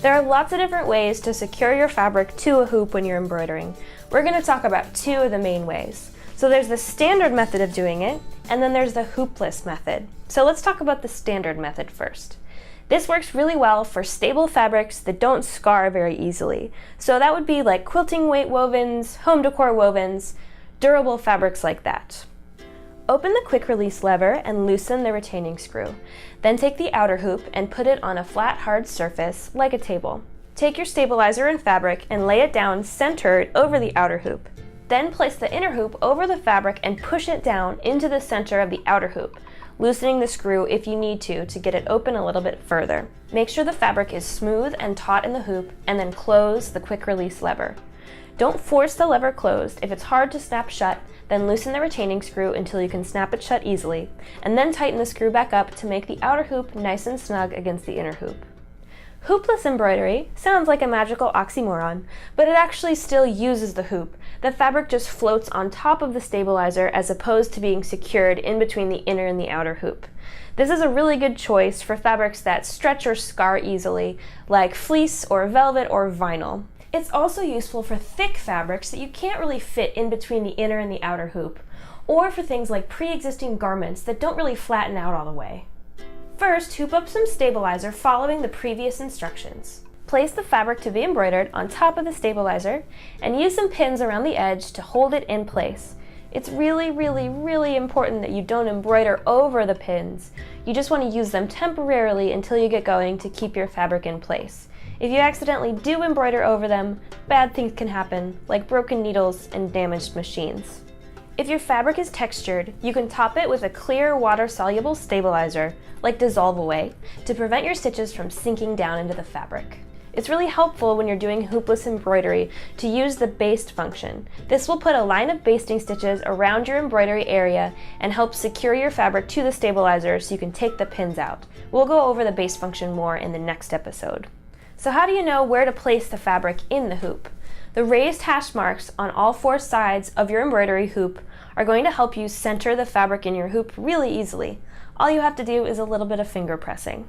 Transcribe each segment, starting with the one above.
There are lots of different ways to secure your fabric to a hoop when you're embroidering. We're going to talk about two of the main ways. So there's the standard method of doing it, and then there's the hoopless method. So let's talk about the standard method first. This works really well for stable fabrics that don't scar very easily. So that would be like quilting weight wovens, home decor wovens, durable fabrics like that. Open the quick release lever and loosen the retaining screw. Then take the outer hoop and put it on a flat, hard surface like a table. Take your stabilizer and fabric and lay it down centered over the outer hoop. Then place the inner hoop over the fabric and push it down into the center of the outer hoop, loosening the screw if you need to get it open a little bit further. Make sure the fabric is smooth and taut in the hoop, and then close the quick release lever. Don't force the lever closed. If it's hard to snap shut, then loosen the retaining screw until you can snap it shut easily, and then tighten the screw back up to make the outer hoop nice and snug against the inner hoop. Hoopless embroidery sounds like a magical oxymoron, but it actually still uses the hoop. The fabric just floats on top of the stabilizer as opposed to being secured in between the inner and the outer hoop. This is a really good choice for fabrics that stretch or scar easily, like fleece or velvet or vinyl. It's also useful for thick fabrics that you can't really fit in between the inner and the outer hoop, or for things like pre-existing garments that don't really flatten out all the way. First, hoop up some stabilizer following the previous instructions. Place the fabric to be embroidered on top of the stabilizer and use some pins around the edge to hold it in place. It's really important that you don't embroider over the pins. You just want to use them temporarily until you get going to keep your fabric in place. If you accidentally do embroider over them, bad things can happen, like broken needles and damaged machines. If your fabric is textured, you can top it with a clear water-soluble stabilizer, like Dissolve Away, to prevent your stitches from sinking down into the fabric. It's really helpful when you're doing hoopless embroidery to use the baste function. This will put a line of basting stitches around your embroidery area and help secure your fabric to the stabilizer so you can take the pins out. We'll go over the baste function more in the next episode. So how do you know where to place the fabric in the hoop? The raised hash marks on all four sides of your embroidery hoop are going to help you center the fabric in your hoop really easily. All you have to do is a little bit of finger pressing.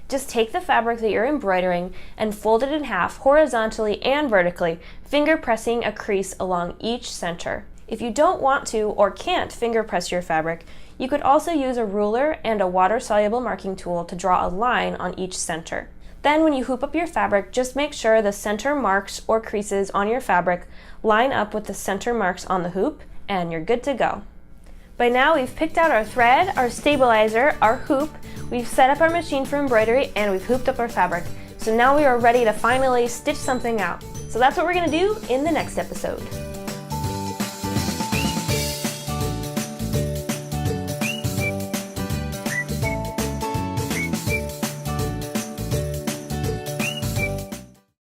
Just take the fabric that you're embroidering and fold it in half horizontally and vertically, finger pressing a crease along each center. If you don't want to or can't finger press your fabric, you could also use a ruler and a water-soluble marking tool to draw a line on each center. Then when you hoop up your fabric, just make sure the center marks or creases on your fabric line up with the center marks on the hoop, and you're good to go. By now we've picked out our thread, our stabilizer, our hoop, we've set up our machine for embroidery, and we've hooped up our fabric. So now we are ready to finally stitch something out. So that's what we're going to do in the next episode.